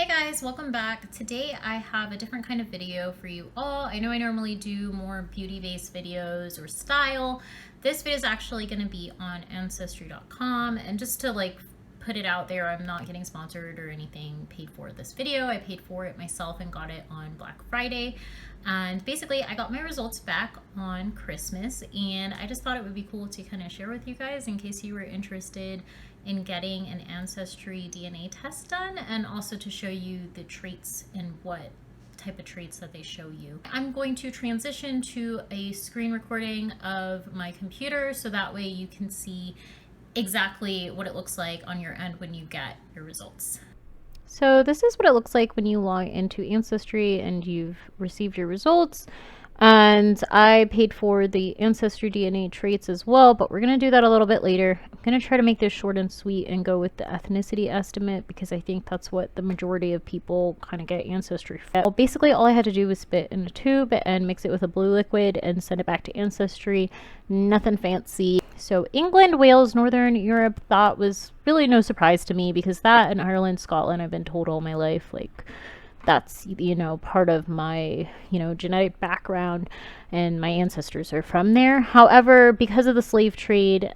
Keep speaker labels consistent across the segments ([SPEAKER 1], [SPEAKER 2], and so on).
[SPEAKER 1] Hey guys, welcome back. Today I have a different kind of video for you all. I know I normally do more beauty-based videos or style. This video is actually going to be on Ancestry.com, and just to put it out there, I'm not getting sponsored or anything paid for this video. I paid for it myself and got it on Black Friday. And basically I got my results back on Christmas, and I just thought it would be cool to kind of share with you guys in case you were interested in getting an Ancestry DNA test done, and also to show you the traits and what type of traits that they show you. I'm going to transition to a screen recording of my computer so that way you can see exactly what it looks like on your end when you get your results. So this is what it looks like when you log into Ancestry and you've received your results. And I paid for the Ancestry DNA traits as well, but we're going to do that a little bit later. I'm going to try to make this short and sweet and go with the ethnicity estimate because I think that's what the majority of people kind of get Ancestry for. Well, basically all I had to do was spit in a tube and mix it with a blue liquid and send it back to Ancestry. Nothing fancy. So England, Wales, Northern Europe, that was really no surprise to me because that and Ireland, Scotland, I've been told all my life, that's, part of my, genetic background, and my ancestors are from there. However, because of the slave trade,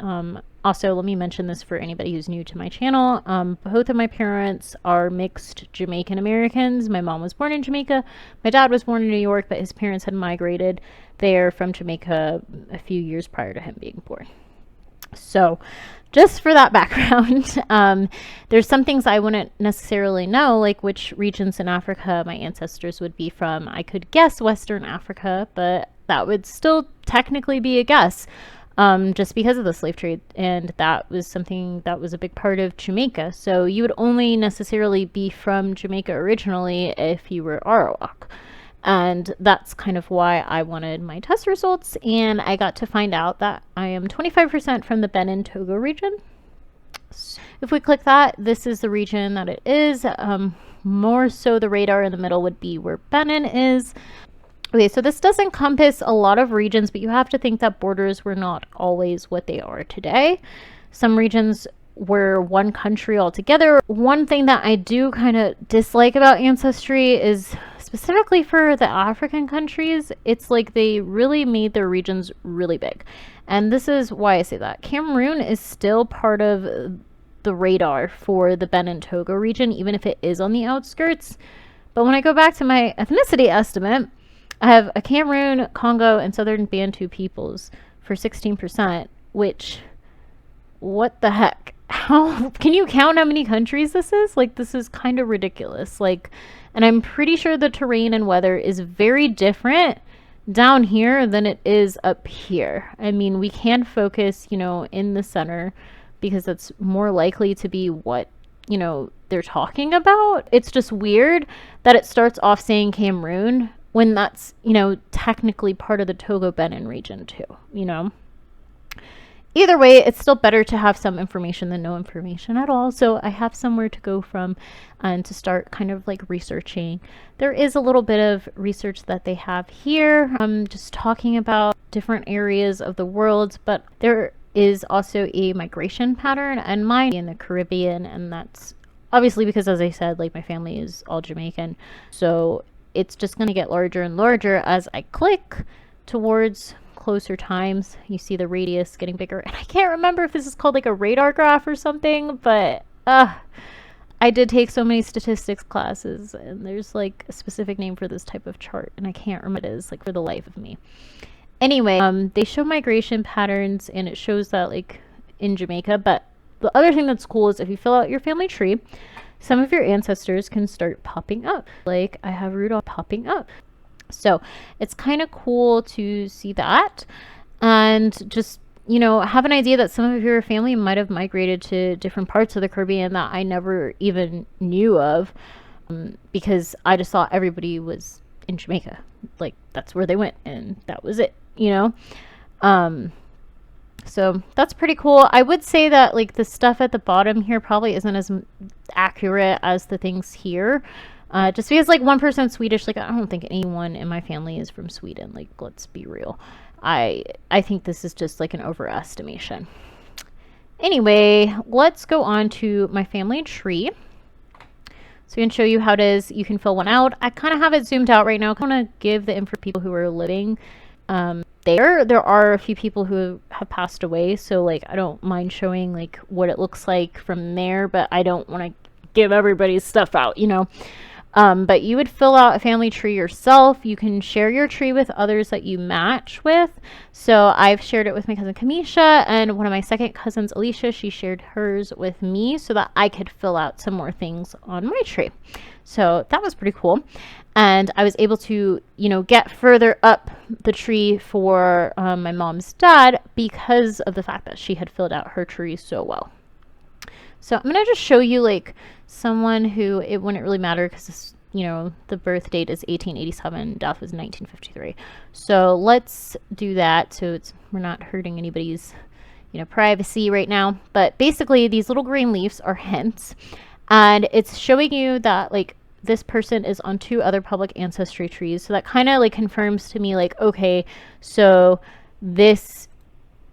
[SPEAKER 1] also let me mention this for anybody who's new to my channel, both of my parents are mixed Jamaican Americans. My mom was born in Jamaica. My dad was born in New York, but his parents had migrated there from Jamaica a few years prior to him being born. So just for that background, there's some things I wouldn't necessarily know, like which regions in Africa my ancestors would be from. I could guess Western Africa, but that would still technically be a guess, just because of the slave trade. And that was something that was a big part of Jamaica. So you would only necessarily be from Jamaica originally if you were Arawak. And that's kind of why I wanted my test results, and I got to find out that I am 25% from the Benin Togo region. So if we click that, this is the region that it is. More so the radar in the middle would be where Benin is. Okay, so this does encompass a lot of regions, but you have to think that borders were not always what they are today. Some regions were one country altogether. One thing that I do kind of dislike about Ancestry is specifically for the African countries, it's like they really made their regions really big. And this is why I say that. Cameroon is still part of the radar for the Benin Togo region, even if it is on the outskirts. But when I go back to my ethnicity estimate, I have a Cameroon, Congo, and Southern Bantu peoples for 16%, which, what the heck? How can you count how many countries this is? This is kind of ridiculous. And I'm pretty sure the terrain and weather is very different down here than it is up here. I mean, we can focus, in the center because that's more likely to be what, they're talking about. It's just weird that it starts off saying Cameroon when that's, technically part of the Togo Benin region too, Either way, it's still better to have some information than no information at all. So I have somewhere to go from and to start kind of researching. There is a little bit of research that they have here. I'm just talking about different areas of the world, but there is also a migration pattern, and mine in the Caribbean, and that's obviously because, as I said, my family is all Jamaican. So it's just going to get larger and larger as I click towards closer times. You see the radius getting bigger, and I can't remember if this is called a radar graph or something, but I did take so many statistics classes, and there's a specific name for this type of chart, and I can't remember what it is for the life of me. Anyway, they show migration patterns, and it shows that in Jamaica. But the other thing that's cool is if you fill out your family tree, some of your ancestors can start popping up. I have Rudolph popping up. So it's kind of cool to see that, and just, have an idea that some of your family might have migrated to different parts of the Caribbean that I never even knew of, because I just thought everybody was in Jamaica. That's where they went, and that was it, So that's pretty cool. I would say that the stuff at the bottom here probably isn't as accurate as the things here. Just because 1% Swedish, I don't think anyone in my family is from Sweden. Let's be real. I think this is just an overestimation. Anyway, let's go on to my family tree. So I can show you how it is. You can fill one out. I kind of have it zoomed out right now. I want to give the info for people who are living there. There are a few people who have passed away, so like I don't mind showing like what it looks like from there, but I don't want to give everybody's stuff out, you know. But you would fill out a family tree yourself. You can share your tree with others that you match with. So I've shared it with my cousin Kamisha, and one of my second cousins, Alicia, she shared hers with me so that I could fill out some more things on my tree. So that was pretty cool. And I was able to, you know, get further up the tree for my mom's dad because of the fact that she had filled out her tree so well. So I'm going to just show you like someone who it wouldn't really matter because, you know, the birth date is 1887, death was 1953. So let's do that so we're not hurting anybody's, you know, privacy right now. But basically these little green leaves are hints, and it's showing you that like this person is on 2 other public ancestry trees. So that kind of like confirms to me like, okay, so this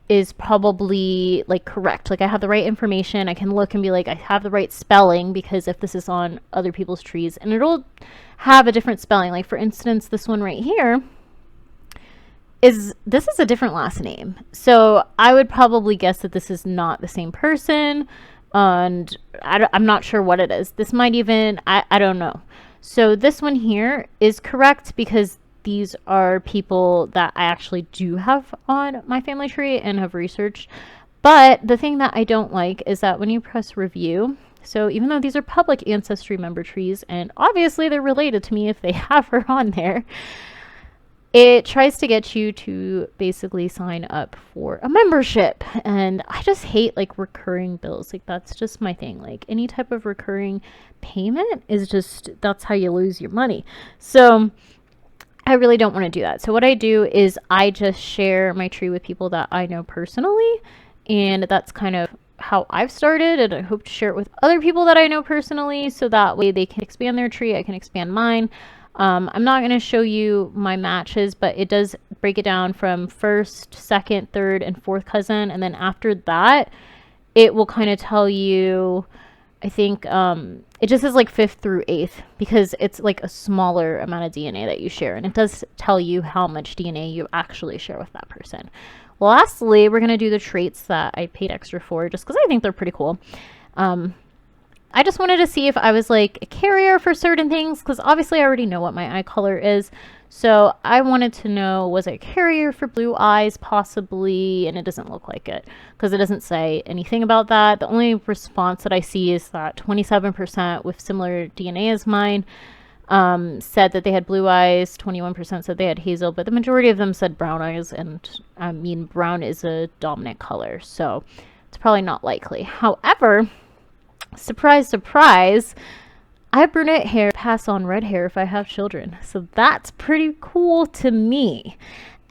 [SPEAKER 1] is probably like correct. Like I have the right information. I can look and be like, I have the right spelling, because if this is on other people's trees, and it'll have a different spelling. Like for instance, this one right here is a different last name. So I would probably guess that this is not the same person. And I'm not sure what it is. This might even, I don't know. So this one here is correct because these are people that I actually do have on my family tree and have researched. But the thing that I don't like is that when you press review, so even though these are public ancestry member trees, and obviously they're related to me if they have her on there, it tries to get you to basically sign up for a membership. And I just hate like recurring bills. Like that's just my thing. Like any type of recurring payment is just, that's how you lose your money. So I really don't want to do that. So what I do is I just share my tree with people that I know personally. And that's kind of how I've started. And I hope to share it with other people that I know personally, so that way they can expand their tree. I can expand mine. I'm not going to show you my matches, but it does break it down from first, second, third, and fourth cousin. And then after that, it will kind of tell you, I think it just says like 5th through 8th, because it's like a smaller amount of DNA that you share. And it does tell you how much DNA you actually share with that person. Lastly, we're going to do the traits that I paid extra for just because I think they're pretty cool. I just wanted to see if I was like a carrier for certain things, because obviously I already know what my eye color is. So I wanted to know, was I a carrier for blue eyes possibly? And it doesn't look like it because it doesn't say anything about that. The only response that I see is that 27% with similar DNA as mine said that they had blue eyes, 21% said they had hazel, but the majority of them said brown eyes. And I mean, brown is a dominant color, so it's probably not likely. However, surprise, surprise, I have brunette hair, pass on red hair if I have children. So that's pretty cool to me.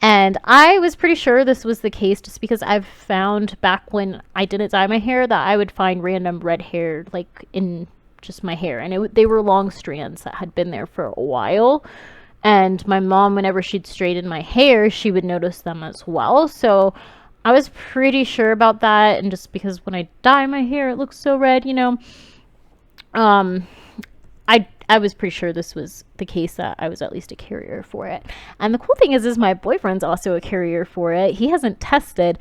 [SPEAKER 1] And I was pretty sure this was the case just because I've found back when I didn't dye my hair that I would find random red hair like in just my hair. And they were long strands that had been there for a while. And my mom, whenever she'd straighten my hair, she would notice them as well. So I was pretty sure about that, and just because when I dye my hair it looks so red, you know. I was pretty sure this was the case, that I was at least a carrier for it. And the cool thing is my boyfriend's also a carrier for it. He hasn't tested,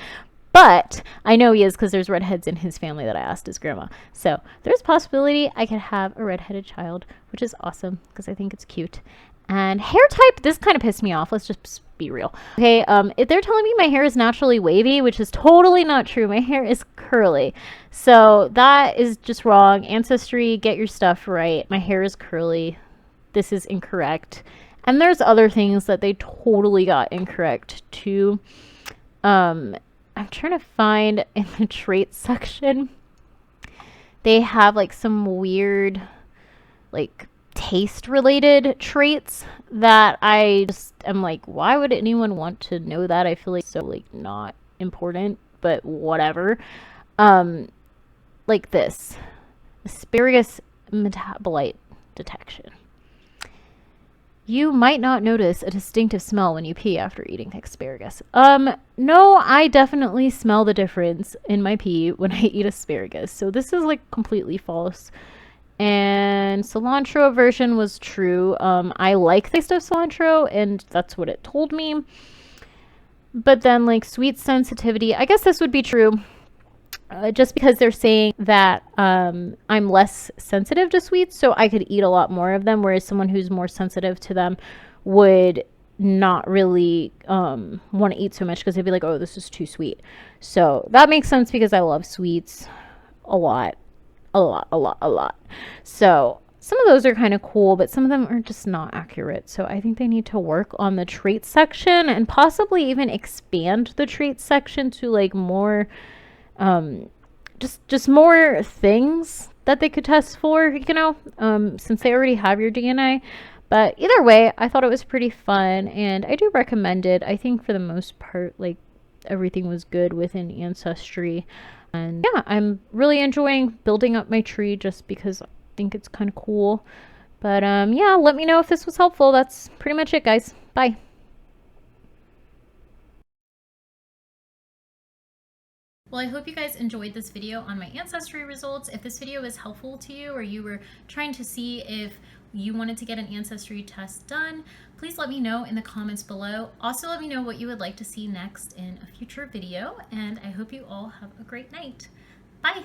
[SPEAKER 1] but I know he is because there's redheads in his family that I asked his grandma. So there's a possibility I could have a redheaded child, which is awesome because I think it's cute. And hair type, this kind of pissed me off. Let's just be real. Okay, if they're telling me my hair is naturally wavy, which is totally not true. My hair is curly. So that is just wrong. Ancestry, get your stuff right. My hair is curly. This is incorrect. And there's other things that they totally got incorrect too. I'm trying to find in the traits section. They have like some weird like taste related traits that I just am like, why would anyone want to know that? I feel like so like not important, but whatever. Like this asparagus metabolite detection. You might not notice a distinctive smell when you pee after eating asparagus. No, I definitely smell the difference in my pee when I eat asparagus. So this is like completely false. And cilantro aversion was true. I like the taste of cilantro, and that's what it told me. But then, like, sweet sensitivity, I guess this would be true. Just because they're saying that I'm less sensitive to sweets, so I could eat a lot more of them, whereas someone who's more sensitive to them would not really want to eat so much because they'd be like, oh, this is too sweet. So that makes sense because I love sweets a lot, a lot, a lot, a lot. So some of those are kind of cool, but some of them are just not accurate. So I think they need to work on the traits section and possibly even expand the traits section to like more just more things that they could test for, since they already have your DNA. But either way, I thought it was pretty fun, and I do recommend it. I think for the most part, like, everything was good within Ancestry. And yeah, I'm really enjoying building up my tree just because I think it's kind of cool. But yeah, let me know if this was helpful. That's pretty much it, guys. Bye. Well, I hope you guys enjoyed this video on my Ancestry results. If this video was helpful to you, or you were trying to see if you wanted to get an Ancestry test done, please let me know in the comments below. Also, let me know what you would like to see next in a future video, and I hope you all have a great night. Bye!